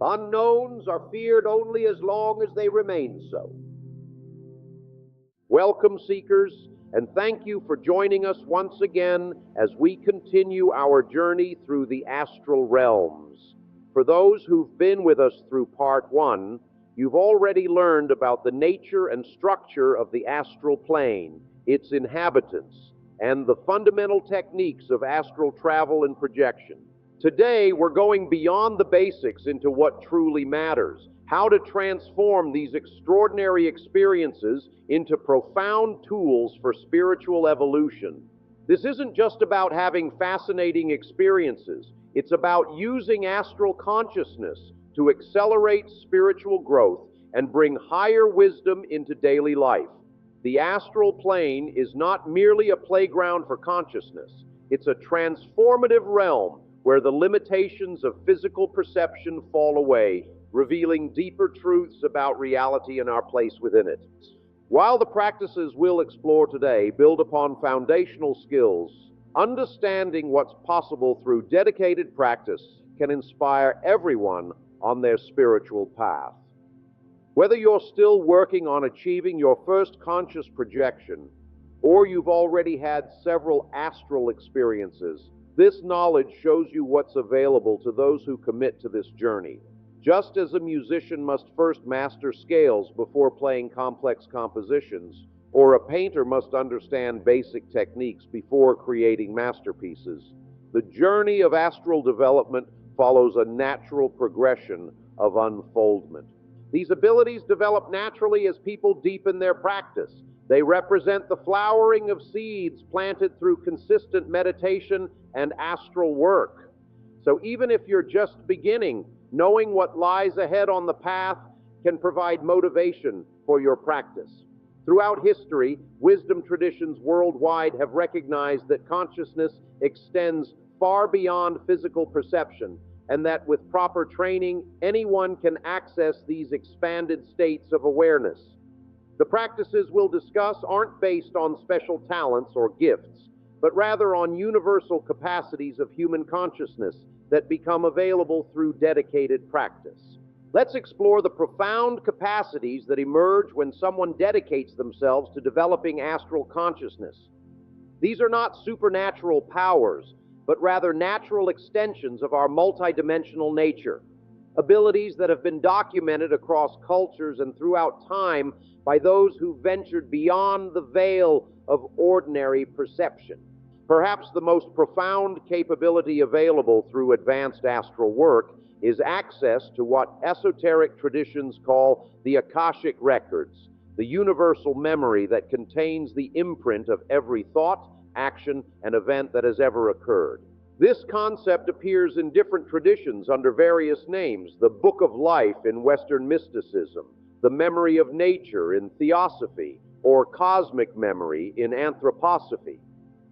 Unknowns are feared only as long as they remain so. Welcome, seekers, and thank you for joining us once again as we continue our journey through the astral realms. For those who've been with us through part 1, you've already learned about the nature and structure of the astral plane, its inhabitants, and the fundamental techniques of astral travel and projection. Today, we're going beyond the basics into what truly matters, how to transform these extraordinary experiences into profound tools for spiritual evolution. This isn't just about having fascinating experiences. It's about using astral consciousness to accelerate spiritual growth and bring higher wisdom into daily life. The astral plane is not merely a playground for consciousness. It's a transformative realm where the limitations of physical perception fall away, revealing deeper truths about reality and our place within it. While the practices we'll explore today build upon foundational skills, understanding what's possible through dedicated practice can inspire everyone on their spiritual path. Whether you're still working on achieving your first conscious projection, or you've already had several astral experiences, this knowledge shows you what's available to those who commit to this journey. Just as a musician must first master scales before playing complex compositions, or a painter must understand basic techniques before creating masterpieces, the journey of astral development follows a natural progression of unfoldment. These abilities develop naturally as people deepen their practice. They represent the flowering of seeds planted through consistent meditation and astral work. So even if you're just beginning, knowing what lies ahead on the path can provide motivation for your practice. Throughout history, wisdom traditions worldwide have recognized that consciousness extends far beyond physical perception, and that with proper training, anyone can access these expanded states of awareness. The practices we'll discuss aren't based on special talents or gifts, but rather on universal capacities of human consciousness that become available through dedicated practice. Let's explore the profound capacities that emerge when someone dedicates themselves to developing astral consciousness. These are not supernatural powers, but rather natural extensions of our multidimensional nature, abilities that have been documented across cultures and throughout time by those who ventured beyond the veil of ordinary perception. Perhaps the most profound capability available through advanced astral work is access to what esoteric traditions call the Akashic Records, the universal memory that contains the imprint of every thought, action, and event that has ever occurred. This concept appears in different traditions under various names: the Book of Life in Western mysticism, the memory of nature in theosophy, or cosmic memory in anthroposophy.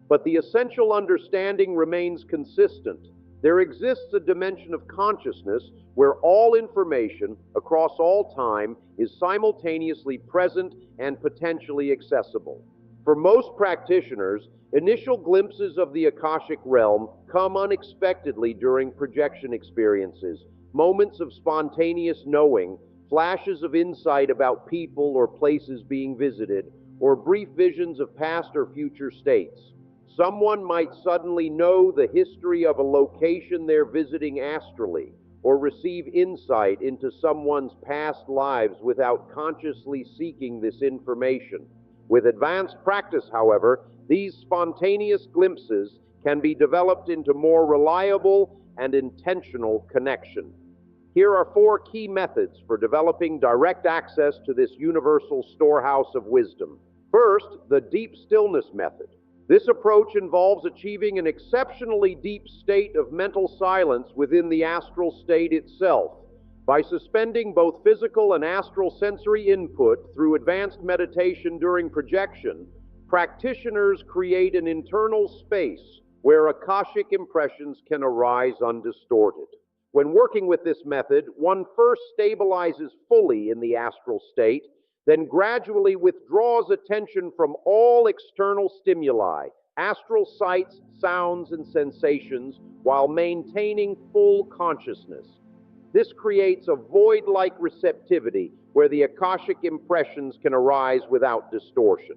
But the essential understanding remains consistent. There exists a dimension of consciousness where all information across all time is simultaneously present and potentially accessible. For most practitioners, initial glimpses of the Akashic realm come unexpectedly during projection experiences, moments of spontaneous knowing, flashes of insight about people or places being visited, or brief visions of past or future states. Someone might suddenly know the history of a location they're visiting astrally, or receive insight into someone's past lives without consciously seeking this information. With advanced practice, however, these spontaneous glimpses can be developed into more reliable and intentional connection. Here are 4 key methods for developing direct access to this universal storehouse of wisdom. First, the Deep Stillness method. This approach involves achieving an exceptionally deep state of mental silence within the astral state itself. By suspending both physical and astral sensory input through advanced meditation during projection, practitioners create an internal space where Akashic impressions can arise undistorted. When working with this method, one first stabilizes fully in the astral state, then gradually withdraws attention from all external stimuli, astral sights, sounds, and sensations, while maintaining full consciousness. This creates a void-like receptivity where the Akashic impressions can arise without distortion.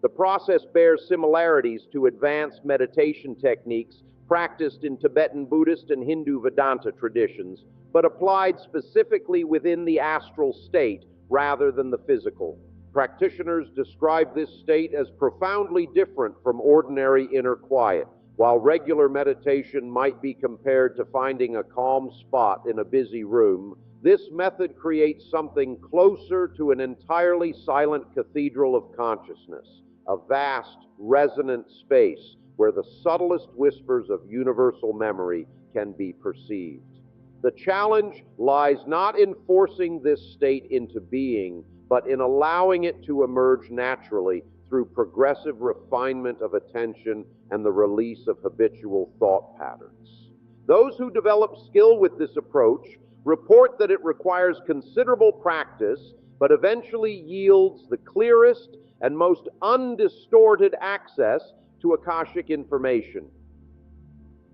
The process bears similarities to advanced meditation techniques practiced in Tibetan Buddhist and Hindu Vedanta traditions, but applied specifically within the astral state rather than the physical. Practitioners describe this state as profoundly different from ordinary inner quiet. While regular meditation might be compared to finding a calm spot in a busy room, this method creates something closer to an entirely silent cathedral of consciousness, a vast, resonant space where the subtlest whispers of universal memory can be perceived. The challenge lies not in forcing this state into being, but in allowing it to emerge naturally through progressive refinement of attention and the release of habitual thought patterns. Those who develop skill with this approach report that it requires considerable practice, but eventually yields the clearest and most undistorted access to Akashic information.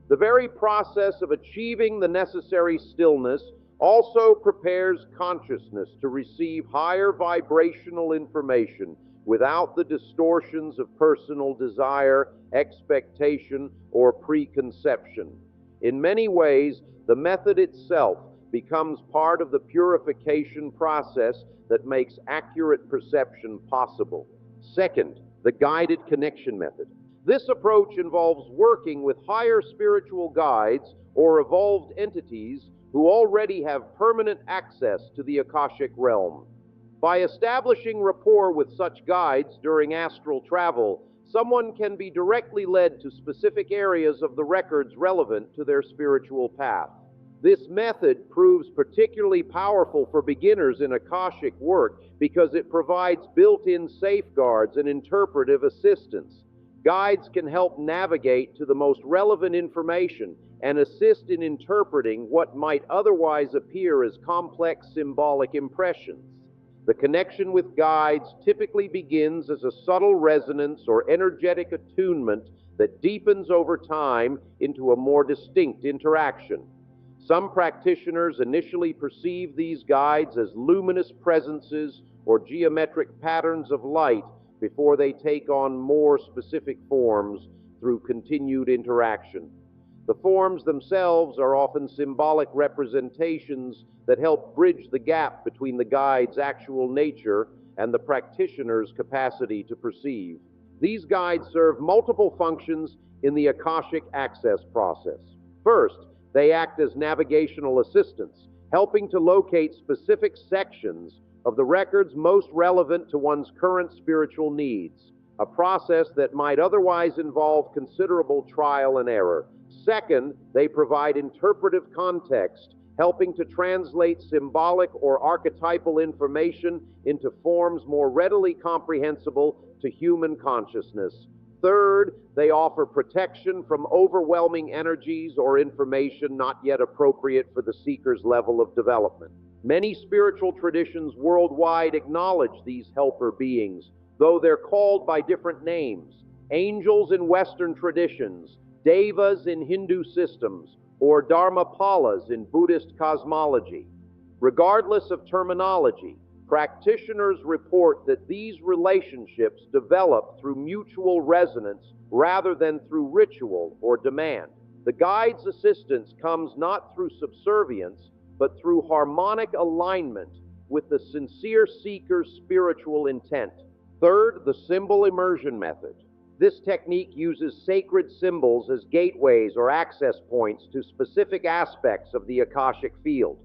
The very process of achieving the necessary stillness also prepares consciousness to receive higher vibrational information without the distortions of personal desire, expectation, or preconception. In many ways, the method itself becomes part of the purification process that makes accurate perception possible. Second, the guided connection method. This approach involves working with higher spiritual guides or evolved entities who already have permanent access to the Akashic realm. By establishing rapport with such guides during astral travel, someone can be directly led to specific areas of the records relevant to their spiritual path. This method proves particularly powerful for beginners in Akashic work because it provides built-in safeguards and interpretive assistance. Guides can help navigate to the most relevant information and assist in interpreting what might otherwise appear as complex symbolic impressions. The connection with guides typically begins as a subtle resonance or energetic attunement that deepens over time into a more distinct interaction. Some practitioners initially perceive these guides as luminous presences or geometric patterns of light before they take on more specific forms through continued interaction. The forms themselves are often symbolic representations that help bridge the gap between the guide's actual nature and the practitioner's capacity to perceive. These guides serve multiple functions in the Akashic access process. First, they act as navigational assistants, helping to locate specific sections of the records most relevant to one's current spiritual needs, a process that might otherwise involve considerable trial and error. Second, they provide interpretive context, helping to translate symbolic or archetypal information into forms more readily comprehensible to human consciousness. Third, they offer protection from overwhelming energies or information not yet appropriate for the seeker's level of development. Many spiritual traditions worldwide acknowledge these helper beings, though they're called by different names. Angels in Western traditions, Devas in Hindu systems, or Dharmapalas in Buddhist cosmology. Regardless of terminology, practitioners report that these relationships develop through mutual resonance rather than through ritual or demand. The guide's assistance comes not through subservience, but through harmonic alignment with the sincere seeker's spiritual intent. Third, the symbol immersion method. This technique uses sacred symbols as gateways or access points to specific aspects of the Akashic field.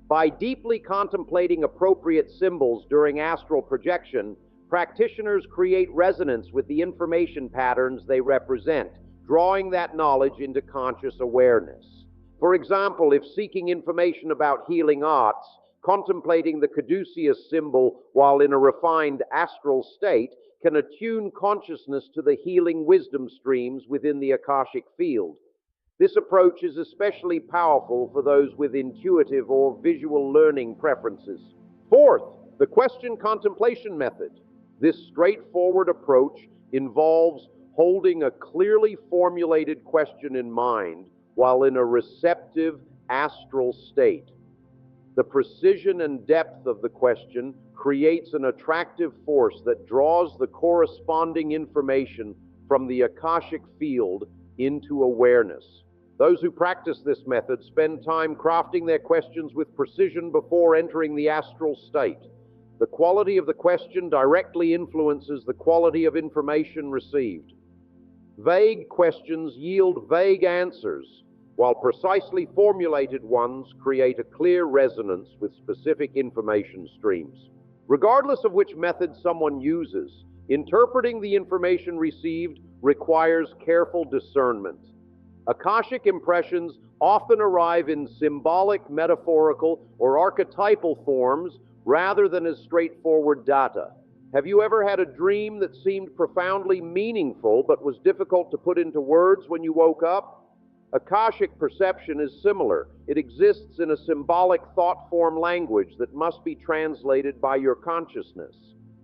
By deeply contemplating appropriate symbols during astral projection, practitioners create resonance with the information patterns they represent, drawing that knowledge into conscious awareness. For example, if seeking information about healing arts, contemplating the caduceus symbol while in a refined astral state can attune consciousness to the healing wisdom streams within the Akashic field. This approach is especially powerful for those with intuitive or visual learning preferences. Fourth, the question contemplation method. This straightforward approach involves holding a clearly formulated question in mind while in a receptive astral state. The precision and depth of the question creates an attractive force that draws the corresponding information from the Akashic field into awareness. Those who practice this method spend time crafting their questions with precision before entering the astral state. The quality of the question directly influences the quality of information received. Vague questions yield vague answers, while precisely formulated ones create a clear resonance with specific information streams. Regardless of which method someone uses, interpreting the information received requires careful discernment. Akashic impressions often arrive in symbolic, metaphorical, or archetypal forms rather than as straightforward data. Have you ever had a dream that seemed profoundly meaningful but was difficult to put into words when you woke up? Akashic perception is similar. It exists in a symbolic thought form language that must be translated by your consciousness.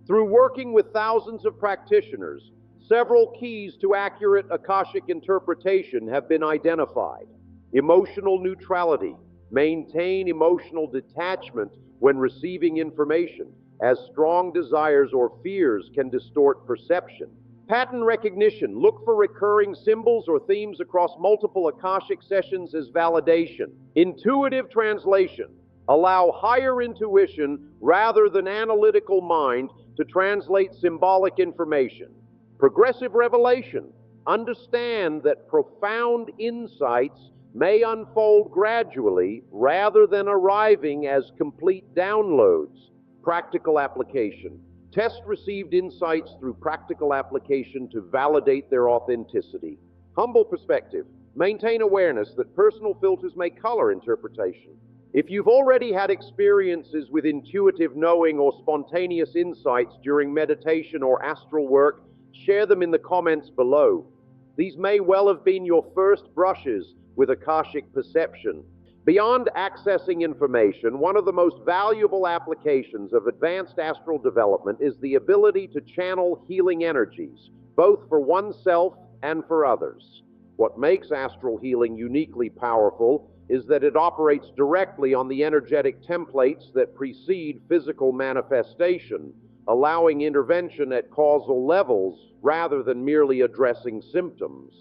Through working with thousands of practitioners, several keys to accurate Akashic interpretation have been identified. Emotional neutrality. Maintain emotional detachment when receiving information, as strong desires or fears can distort perception. Pattern recognition. Look for recurring symbols or themes across multiple Akashic sessions as validation. Intuitive translation. Allow higher intuition rather than analytical mind to translate symbolic information. Progressive revelation. Understand that profound insights may unfold gradually rather than arriving as complete downloads. Practical application. Test received insights through practical application to validate their authenticity. Humble perspective. Maintain awareness that personal filters may color interpretation. If you've already had experiences with intuitive knowing or spontaneous insights during meditation or astral work, share them in the comments below. These may well have been your first brushes with Akashic perception. Beyond accessing information, one of the most valuable applications of advanced astral development is the ability to channel healing energies, both for oneself and for others. What makes astral healing uniquely powerful is that it operates directly on the energetic templates that precede physical manifestation, allowing intervention at causal levels rather than merely addressing symptoms.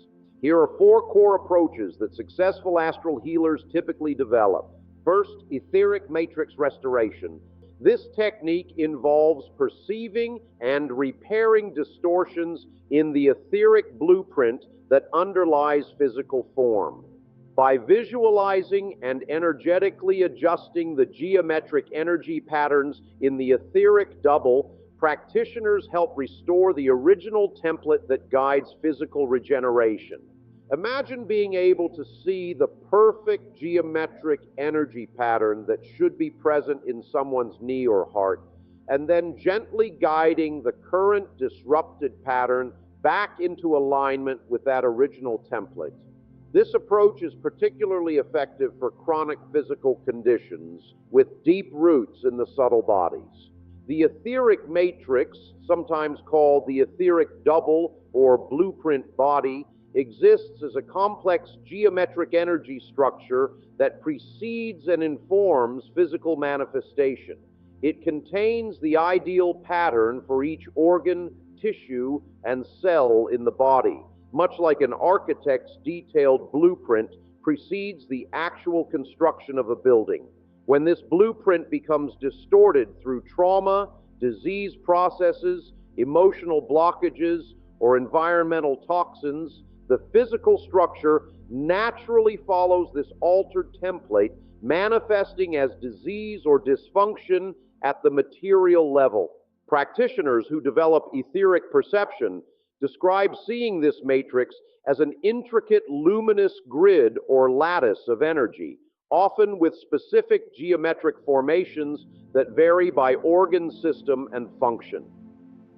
Here are 4 core approaches that successful astral healers typically develop. First, etheric matrix restoration. This technique involves perceiving and repairing distortions in the etheric blueprint that underlies physical form. By visualizing and energetically adjusting the geometric energy patterns in the etheric double, practitioners help restore the original template that guides physical regeneration. Imagine being able to see the perfect geometric energy pattern that should be present in someone's knee or heart, and then gently guiding the current disrupted pattern back into alignment with that original template. This approach is particularly effective for chronic physical conditions with deep roots in the subtle bodies. The etheric matrix, sometimes called the etheric double or blueprint body, exists as a complex geometric energy structure that precedes and informs physical manifestation. It contains the ideal pattern for each organ, tissue, and cell in the body, much like an architect's detailed blueprint precedes the actual construction of a building. When this blueprint becomes distorted through trauma, disease processes, emotional blockages, or environmental toxins, the physical structure naturally follows this altered template, manifesting as disease or dysfunction at the material level. Practitioners who develop etheric perception describe seeing this matrix as an intricate luminous grid or lattice of energy, often with specific geometric formations that vary by organ system and function.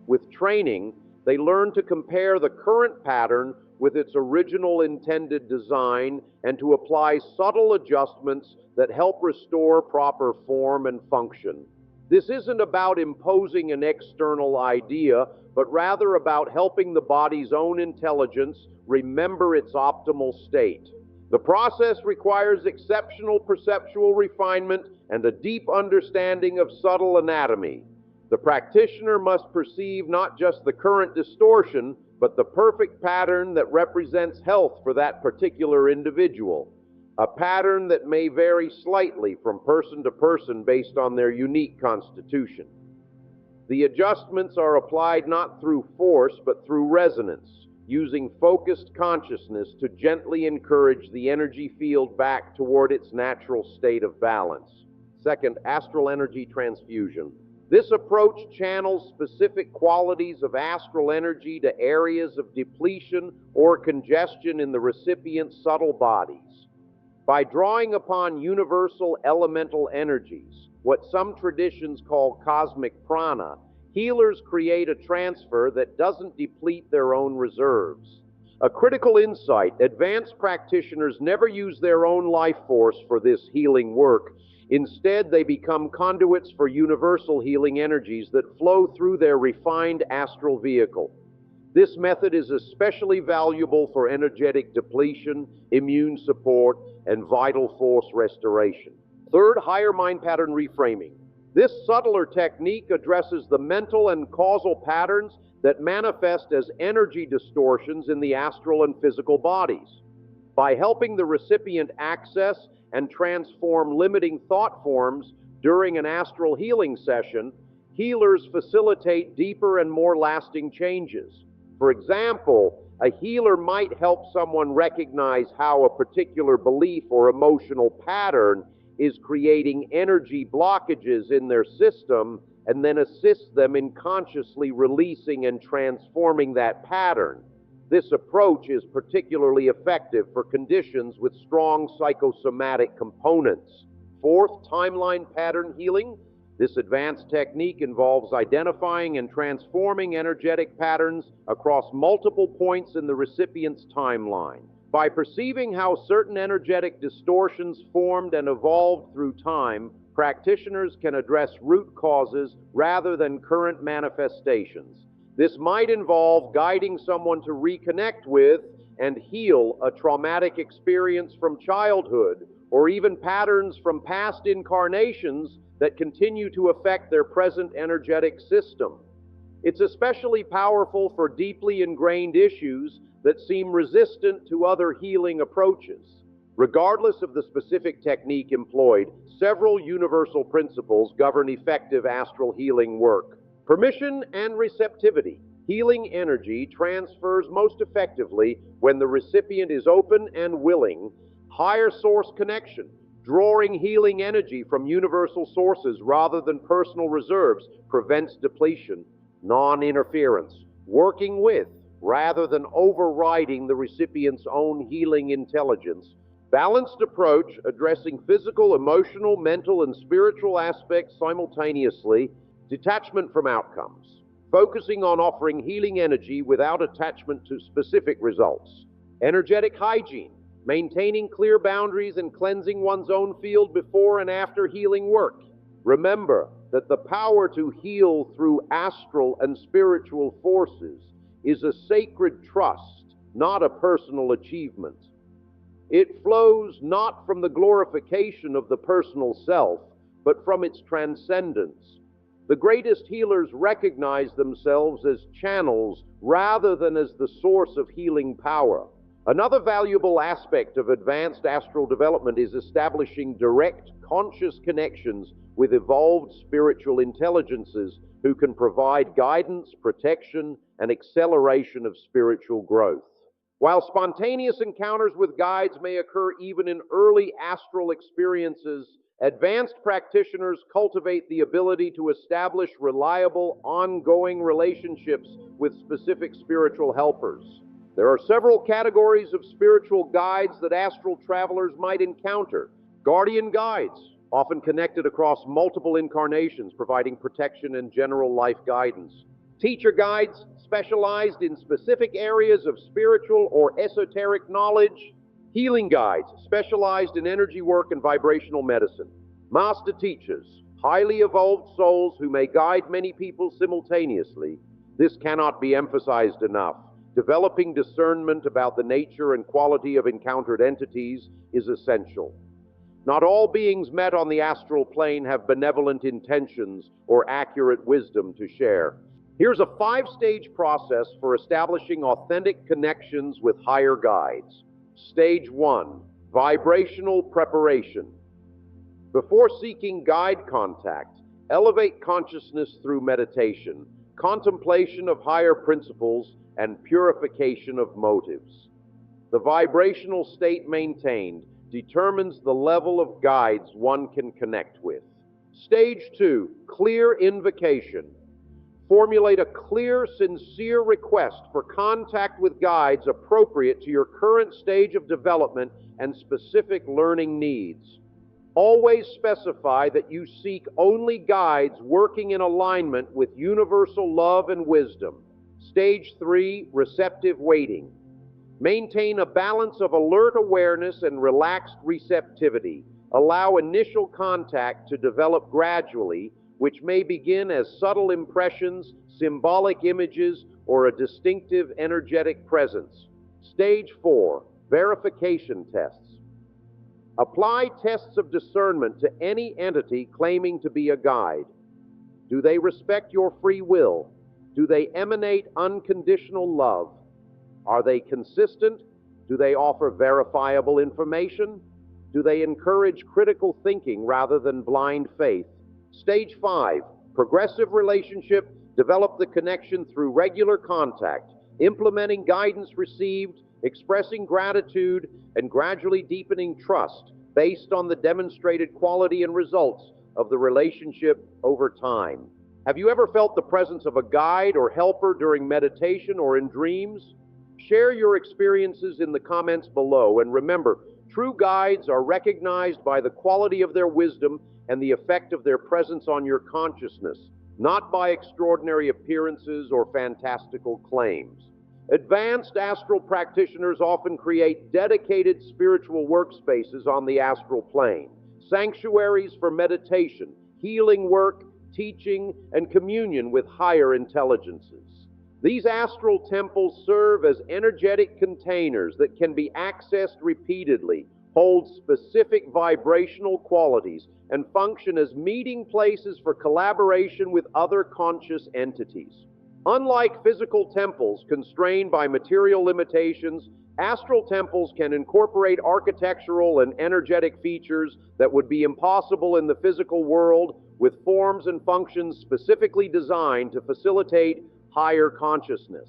With training, they learn to compare the current pattern with its original intended design and to apply subtle adjustments that help restore proper form and function. This isn't about imposing an external idea, but rather about helping the body's own intelligence remember its optimal state. The process requires exceptional perceptual refinement and a deep understanding of subtle anatomy. The practitioner must perceive not just the current distortion, but the perfect pattern that represents health for that particular individual. A pattern that may vary slightly from person to person based on their unique constitution. The adjustments are applied not through force, but through resonance, using focused consciousness to gently encourage the energy field back toward its natural state of balance. Second, astral energy transfusion. This approach channels specific qualities of astral energy to areas of depletion or congestion in the recipient's subtle bodies. By drawing upon universal elemental energies, what some traditions call cosmic prana, healers create a transfer that doesn't deplete their own reserves. A critical insight: advanced practitioners never use their own life force for this healing work. Instead, they become conduits for universal healing energies that flow through their refined astral vehicle. This method is especially valuable for energetic depletion, immune support, and vital force restoration. Third, higher mind pattern reframing. This subtler technique addresses the mental and causal patterns that manifest as energy distortions in the astral and physical bodies. By helping the recipient access and transform limiting thought forms during an astral healing session, healers facilitate deeper and more lasting changes. For example, a healer might help someone recognize how a particular belief or emotional pattern is creating energy blockages in their system, and then assist them in consciously releasing and transforming that pattern. This approach is particularly effective for conditions with strong psychosomatic components. Fourth, timeline pattern healing. This advanced technique involves identifying and transforming energetic patterns across multiple points in the recipient's timeline. By perceiving how certain energetic distortions formed and evolved through time, practitioners can address root causes rather than current manifestations. This might involve guiding someone to reconnect with and heal a traumatic experience from childhood, or even patterns from past incarnations that continue to affect their present energetic system. It's especially powerful for deeply ingrained issues that seem resistant to other healing approaches. Regardless of the specific technique employed, several universal principles govern effective astral healing work. Permission and receptivity. Healing energy transfers most effectively when the recipient is open and willing. Higher source connection. Drawing healing energy from universal sources rather than personal reserves prevents depletion. Non-interference. Working with rather than overriding the recipient's own healing intelligence. Balanced approach addressing physical, emotional, mental, and spiritual aspects simultaneously. Detachment from outcomes. Focusing on offering healing energy without attachment to specific results. Energetic hygiene. Maintaining clear boundaries and cleansing one's own field before and after healing work. Remember that the power to heal through astral and spiritual forces is a sacred trust, not a personal achievement. It flows not from the glorification of the personal self, but from its transcendence. The greatest healers recognize themselves as channels rather than as the source of healing power. Another valuable aspect of advanced astral development is establishing direct, conscious connections with evolved spiritual intelligences who can provide guidance, protection, and acceleration of spiritual growth. While spontaneous encounters with guides may occur even in early astral experiences, advanced practitioners cultivate the ability to establish reliable, ongoing relationships with specific spiritual helpers. There are several categories of spiritual guides that astral travelers might encounter. Guardian guides, often connected across multiple incarnations, providing protection and general life guidance. Teacher guides, specialized in specific areas of spiritual or esoteric knowledge. Healing guides, specialized in energy work and vibrational medicine. Master teachers, highly evolved souls who may guide many people simultaneously. This cannot be emphasized enough. Developing discernment about the nature and quality of encountered entities is essential. Not all beings met on the astral plane have benevolent intentions or accurate wisdom to share. Here's a 5-stage process for establishing authentic connections with higher guides. Stage 1, vibrational preparation. Before seeking guide contact, elevate consciousness through meditation, contemplation of higher principles, and purification of motives. The vibrational state maintained determines the level of guides one can connect with. Stage 2, clear invocation. Formulate a clear, sincere request for contact with guides appropriate to your current stage of development and specific learning needs. Always specify that you seek only guides working in alignment with universal love and wisdom. Stage 3, receptive waiting. Maintain a balance of alert awareness and relaxed receptivity. Allow initial contact to develop gradually, which may begin as subtle impressions, symbolic images, or a distinctive energetic presence. Stage 4, verification tests. Apply tests of discernment to any entity claiming to be a guide. Do they respect your free will? Do they emanate unconditional love? Are they consistent? Do they offer verifiable information? Do they encourage critical thinking rather than blind faith? Stage 5, progressive relationship. Develop the connection through regular contact, implementing guidance received, expressing gratitude, and gradually deepening trust based on the demonstrated quality and results of the relationship over time. Have you ever felt the presence of a guide or helper during meditation or in dreams? Share your experiences in the comments below, and remember, true guides are recognized by the quality of their wisdom and the effect of their presence on your consciousness, not by extraordinary appearances or fantastical claims. Advanced astral practitioners often create dedicated spiritual workspaces on the astral plane, sanctuaries for meditation, healing work, teaching, and communion with higher intelligences. These astral temples serve as energetic containers that can be accessed repeatedly, hold specific vibrational qualities, and function as meeting places for collaboration with other conscious entities. Unlike physical temples constrained by material limitations, astral temples can incorporate architectural and energetic features that would be impossible in the physical world, with forms and functions specifically designed to facilitate higher consciousness.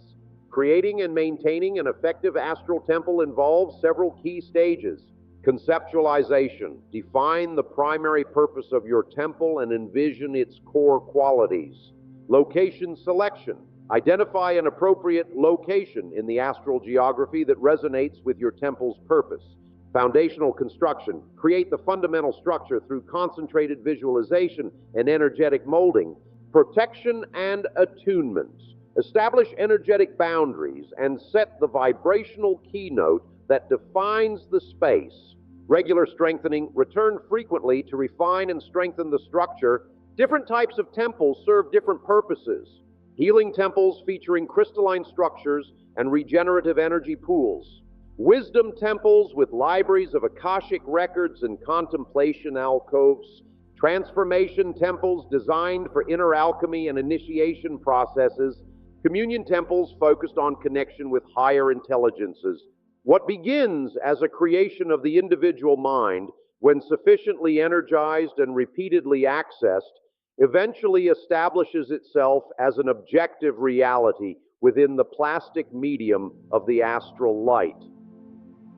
Creating and maintaining an effective astral temple involves several key stages. Conceptualization. Define the primary purpose of your temple and envision its core qualities. Location selection. Identify an appropriate location in the astral geography that resonates with your temple's purpose. Foundational construction. Create the fundamental structure through concentrated visualization and energetic molding. Protection and attunement. Establish energetic boundaries and set the vibrational keynote that defines the space. Regular strengthening. Return frequently to refine and strengthen the structure. Different types of temples serve different purposes. Healing temples featuring crystalline structures and regenerative energy pools. Wisdom temples with libraries of Akashic Records and contemplation alcoves. Transformation temples designed for inner alchemy and initiation processes. Communion temples focused on connection with higher intelligences. What begins as a creation of the individual mind, when sufficiently energized and repeatedly accessed, eventually establishes itself as an objective reality within the plastic medium of the astral light.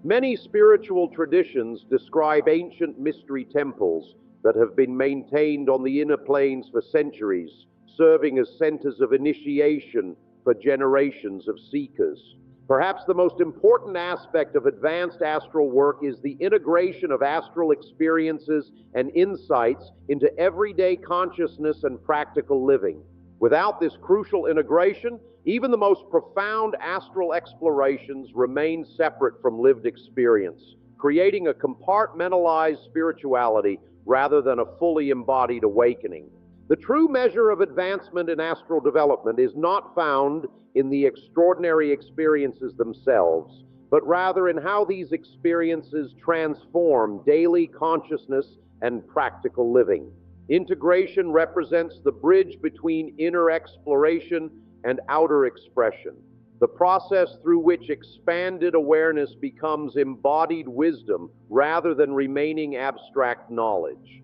Many spiritual traditions describe ancient mystery temples that have been maintained on the inner planes for centuries, serving as centers of initiation for generations of seekers. Perhaps the most important aspect of advanced astral work is the integration of astral experiences and insights into everyday consciousness and practical living. Without this crucial integration, even the most profound astral explorations remain separate from lived experience, creating a compartmentalized spirituality rather than a fully embodied awakening. The true measure of advancement in astral development is not found in the extraordinary experiences themselves, but rather in how these experiences transform daily consciousness and practical living. Integration represents the bridge between inner exploration and outer expression, the process through which expanded awareness becomes embodied wisdom rather than remaining abstract knowledge.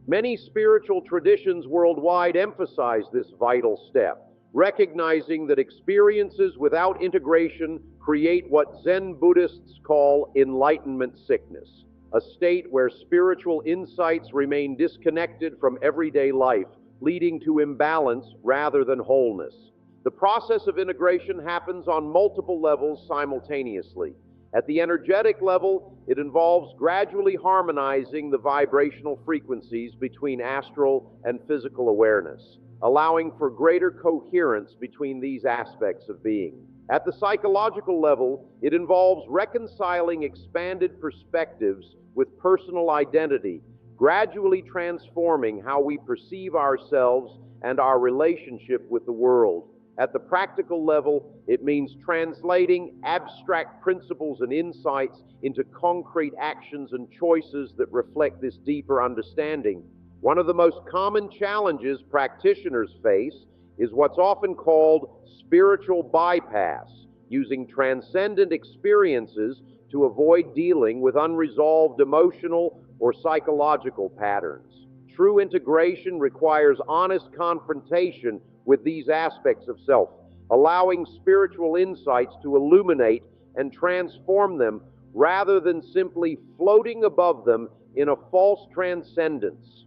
Many spiritual traditions worldwide emphasize this vital step, recognizing that experiences without integration create what Zen Buddhists call enlightenment sickness, a state where spiritual insights remain disconnected from everyday life, leading to imbalance rather than wholeness. The process of integration happens on multiple levels simultaneously. At the energetic level, it involves gradually harmonizing the vibrational frequencies between astral and physical awareness, allowing for greater coherence between these aspects of being. At the psychological level, it involves reconciling expanded perspectives with personal identity, gradually transforming how we perceive ourselves and our relationship with the world. At the practical level, it means translating abstract principles and insights into concrete actions and choices that reflect this deeper understanding. One of the most common challenges practitioners face is what's often called spiritual bypass, using transcendent experiences to avoid dealing with unresolved emotional or psychological patterns. True integration requires honest confrontation with these aspects of self, allowing spiritual insights to illuminate and transform them rather than simply floating above them in a false transcendence.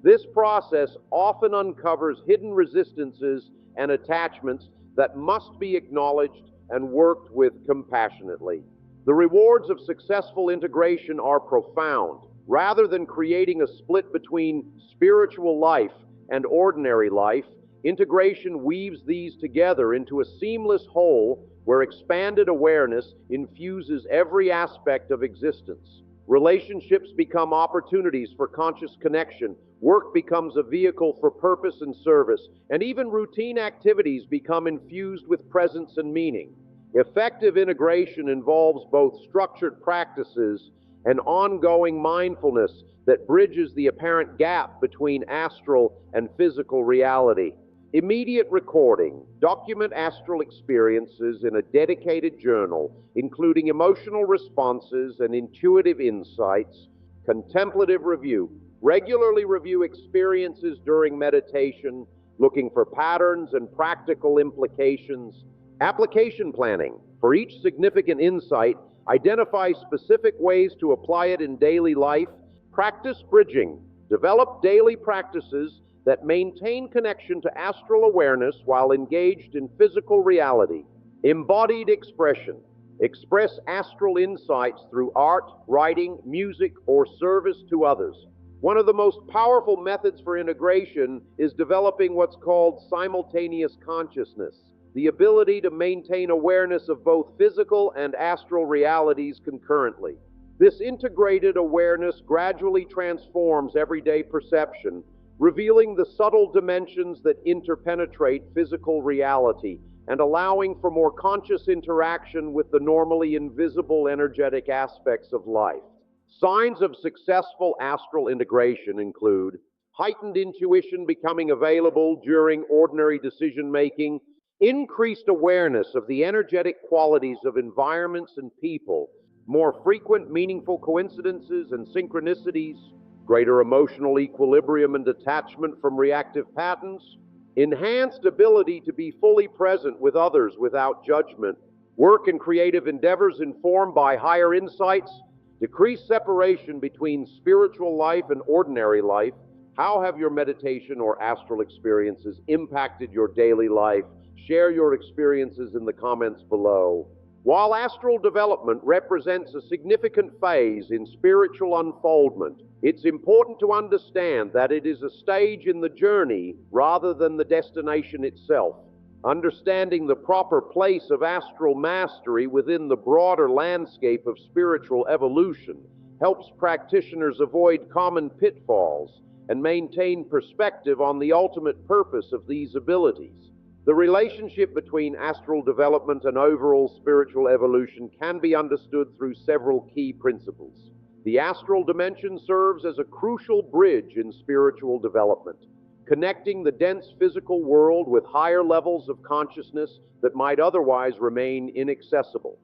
This process often uncovers hidden resistances and attachments that must be acknowledged and worked with compassionately. The rewards of successful integration are profound. Rather than creating a split between spiritual life and ordinary life, integration weaves these together into a seamless whole where expanded awareness infuses every aspect of existence. Relationships become opportunities for conscious connection, work becomes a vehicle for purpose and service, and even routine activities become infused with presence and meaning. Effective integration involves both structured practices and ongoing mindfulness that bridges the apparent gap between astral and physical reality. Immediate recording. Document astral experiences in a dedicated journal, including emotional responses and intuitive insights. Contemplative review. Regularly review experiences during meditation, looking for patterns and practical implications. Application planning. For each significant insight, identify specific ways to apply it in daily life. Practice bridging. Develop daily practices that maintain connection to astral awareness while engaged in physical reality. Embodied expression. Express astral insights through art, writing, music, or service to others. One of the most powerful methods for integration is developing what's called simultaneous consciousness, the ability to maintain awareness of both physical and astral realities concurrently. This integrated awareness gradually transforms everyday perception, revealing the subtle dimensions that interpenetrate physical reality and allowing for more conscious interaction with the normally invisible energetic aspects of life. Signs of successful astral integration include heightened intuition becoming available during ordinary decision-making, increased awareness of the energetic qualities of environments and people, more frequent meaningful coincidences and synchronicities, greater emotional equilibrium and detachment from reactive patterns, enhanced ability to be fully present with others without judgment, work and creative endeavors informed by higher insights, decreased separation between spiritual life and ordinary life. How have your meditation or astral experiences impacted your daily life? Share your experiences in the comments below. While astral development represents a significant phase in spiritual unfoldment, it's important to understand that it is a stage in the journey rather than the destination itself. Understanding the proper place of astral mastery within the broader landscape of spiritual evolution helps practitioners avoid common pitfalls and maintain perspective on the ultimate purpose of these abilities. The relationship between astral development and overall spiritual evolution can be understood through several key principles. The astral dimension serves as a crucial bridge in spiritual development, connecting the dense physical world with higher levels of consciousness that might otherwise remain inaccessible.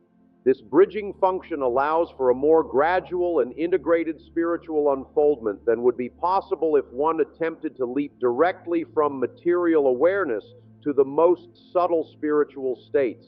This bridging function allows for a more gradual and integrated spiritual unfoldment than would be possible if one attempted to leap directly from material awareness to the most subtle spiritual states.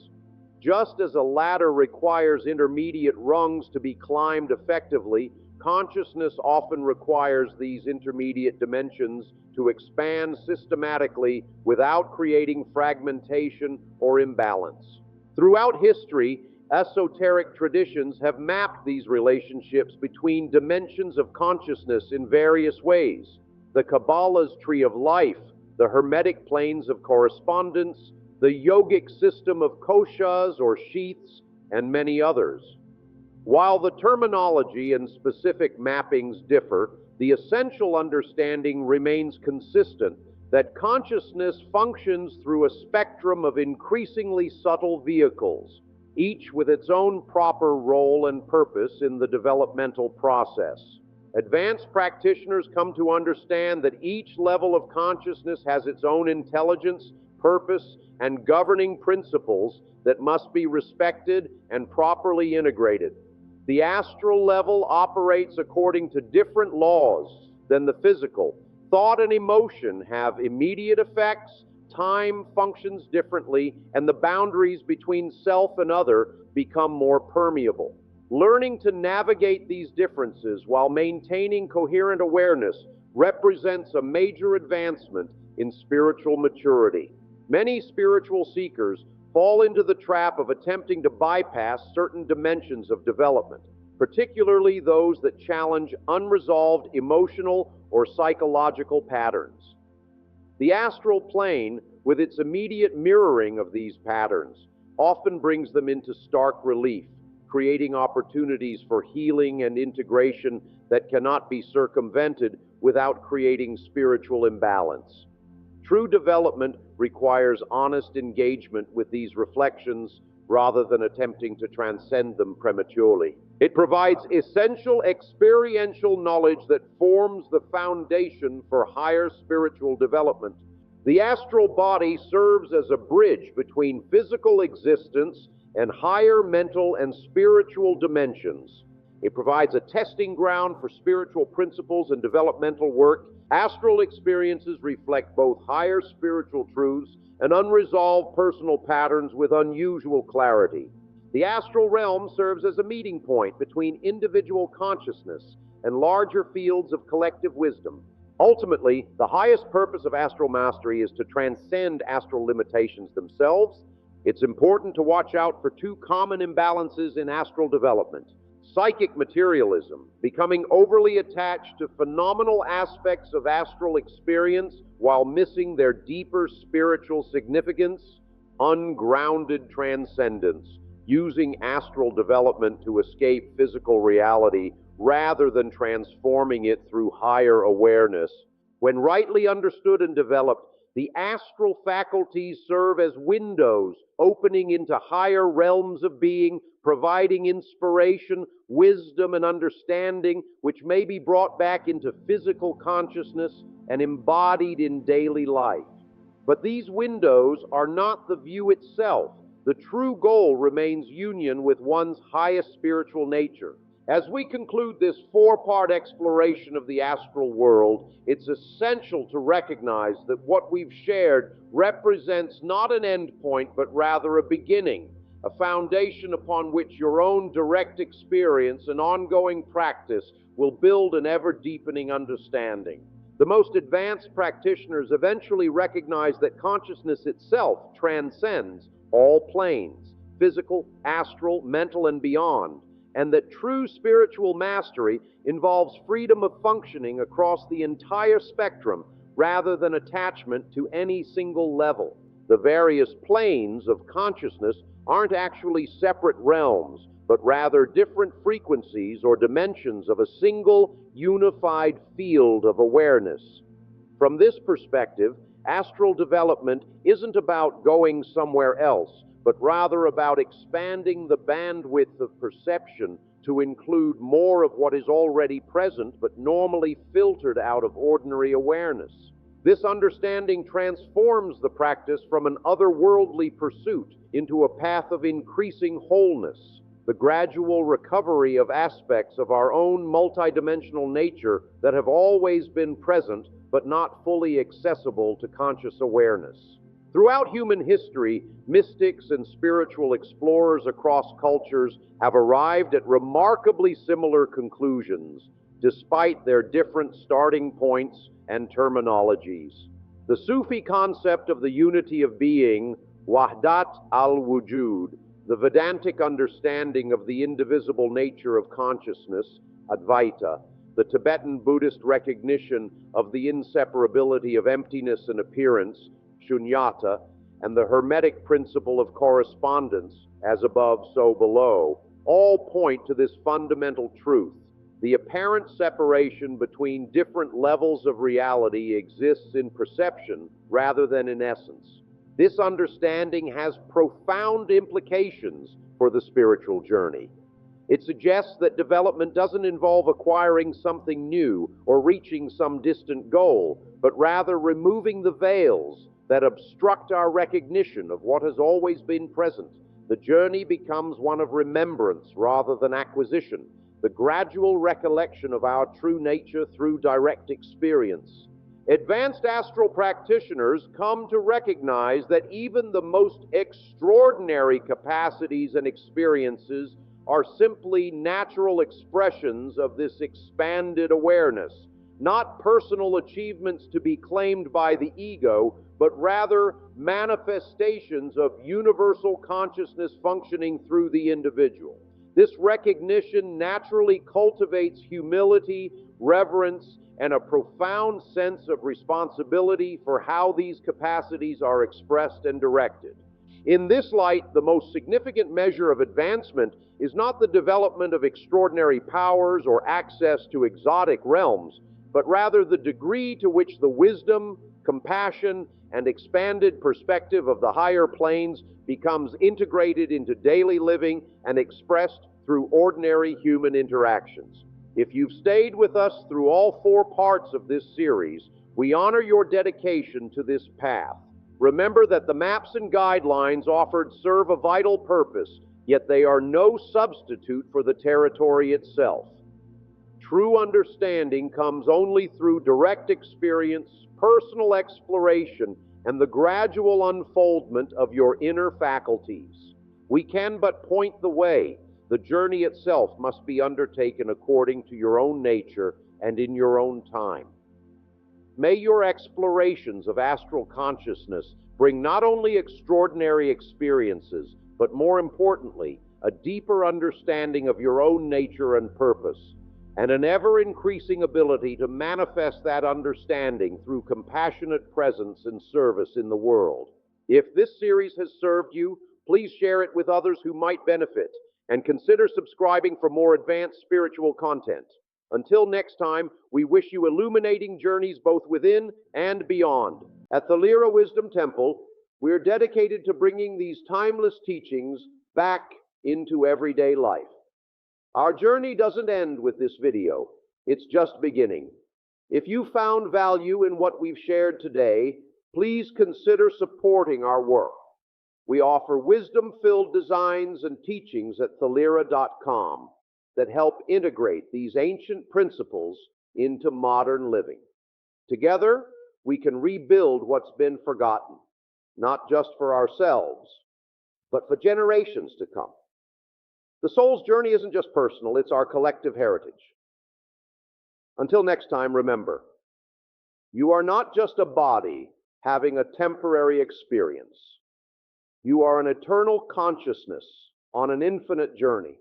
Just as a ladder requires intermediate rungs to be climbed effectively, consciousness often requires these intermediate dimensions to expand systematically without creating fragmentation or imbalance. Throughout history, esoteric traditions have mapped these relationships between dimensions of consciousness in various ways. The Kabbalah's tree of life, the Hermetic planes of correspondence, the yogic system of koshas or sheaths, and many others. While the terminology and specific mappings differ, the essential understanding remains consistent that consciousness functions through a spectrum of increasingly subtle vehicles, each with its own proper role and purpose in the developmental process. Advanced practitioners come to understand that each level of consciousness has its own intelligence, purpose, and governing principles that must be respected and properly integrated. The astral level operates according to different laws than the physical. Thought and emotion have immediate effects, time functions differently, and the boundaries between self and other become more permeable. Learning to navigate these differences while maintaining coherent awareness represents a major advancement in spiritual maturity. Many spiritual seekers fall into the trap of attempting to bypass certain dimensions of development, particularly those that challenge unresolved emotional or psychological patterns. The astral plane, with its immediate mirroring of these patterns, often brings them into stark relief, creating opportunities for healing and integration that cannot be circumvented without creating spiritual imbalance. True development requires honest engagement with these reflections rather than attempting to transcend them prematurely. It provides essential experiential knowledge that forms the foundation for higher spiritual development. The astral body serves as a bridge between physical existence and higher mental and spiritual dimensions. It provides a testing ground for spiritual principles and developmental work. Astral experiences reflect both higher spiritual truths and unresolved personal patterns with unusual clarity. The astral realm serves as a meeting point between individual consciousness and larger fields of collective wisdom. Ultimately, the highest purpose of astral mastery is to transcend astral limitations themselves. It's important to watch out for two common imbalances in astral development: psychic materialism, becoming overly attached to phenomenal aspects of astral experience while missing their deeper spiritual significance; ungrounded transcendence, using astral development to escape physical reality rather than transforming it through higher awareness. When rightly understood and developed, the astral faculties serve as windows opening into higher realms of being, providing inspiration, wisdom, and understanding which may be brought back into physical consciousness and embodied in daily life. But these windows are not the view itself. The true goal remains union with one's highest spiritual nature. As we conclude this four-part exploration of the astral world, it's essential to recognize that what we've shared represents not an end point, but rather a beginning, a foundation upon which your own direct experience and ongoing practice will build an ever-deepening understanding. The most advanced practitioners eventually recognize that consciousness itself transcends all planes, physical, astral, mental, and beyond, and that true spiritual mastery involves freedom of functioning across the entire spectrum rather than attachment to any single level. The various planes of consciousness aren't actually separate realms, but rather different frequencies or dimensions of a single unified field of awareness. From this perspective, Astral development isn't about going somewhere else, but rather about expanding the bandwidth of perception to include more of what is already present but normally filtered out of ordinary awareness. This understanding transforms the practice from an otherworldly pursuit into a path of increasing wholeness, the gradual recovery of aspects of our own multidimensional nature that have always been present but not fully accessible to conscious awareness. Throughout human history, mystics and spiritual explorers across cultures have arrived at remarkably similar conclusions, despite their different starting points and terminologies. The Sufi concept of the unity of being, Wahdat al-Wujud, the Vedantic understanding of the indivisible nature of consciousness, Advaita, the Tibetan Buddhist recognition of the inseparability of emptiness and appearance, Shunyata, and the Hermetic principle of correspondence, as above, so below, all point to this fundamental truth. The apparent separation between different levels of reality exists in perception rather than in essence. This understanding has profound implications for the spiritual journey. It suggests that development doesn't involve acquiring something new or reaching some distant goal, but rather removing the veils that obstruct our recognition of what has always been present. The journey becomes one of remembrance rather than acquisition, the gradual recollection of our true nature through direct experience. Advanced astral practitioners come to recognize that even the most extraordinary capacities and experiences are simply natural expressions of this expanded awareness, not personal achievements to be claimed by the ego, but rather manifestations of universal consciousness functioning through the individual. This recognition naturally cultivates humility, reverence, and a profound sense of responsibility for how these capacities are expressed and directed. In this light, the most significant measure of advancement is not the development of extraordinary powers or access to exotic realms, but rather the degree to which the wisdom, compassion, and expanded perspective of the higher planes becomes integrated into daily living and expressed through ordinary human interactions. If you've stayed with us through all 4 parts of this series, we honor your dedication to this path. Remember that the maps and guidelines offered serve a vital purpose, yet they are no substitute for the territory itself. True understanding comes only through direct experience, personal exploration, and the gradual unfoldment of your inner faculties. We can but point the way. The journey itself must be undertaken according to your own nature and in your own time. May your explorations of astral consciousness bring not only extraordinary experiences, but more importantly, a deeper understanding of your own nature and purpose, and an ever-increasing ability to manifest that understanding through compassionate presence and service in the world. If this series has served you, please share it with others who might benefit, and consider subscribing for more advanced spiritual content. Until next time, we wish you illuminating journeys both within and beyond. At the Lyra Wisdom Temple, we're dedicated to bringing these timeless teachings back into everyday life. Our journey doesn't end with this video. It's just beginning. If you found value in what we've shared today, please consider supporting our work. We offer wisdom-filled designs and teachings at thelira.com that help integrate these ancient principles into modern living. Together, we can rebuild what's been forgotten, not just for ourselves, but for generations to come. The soul's journey isn't just personal, it's our collective heritage. Until next time, remember, you are not just a body having a temporary experience. You are an eternal consciousness on an infinite journey.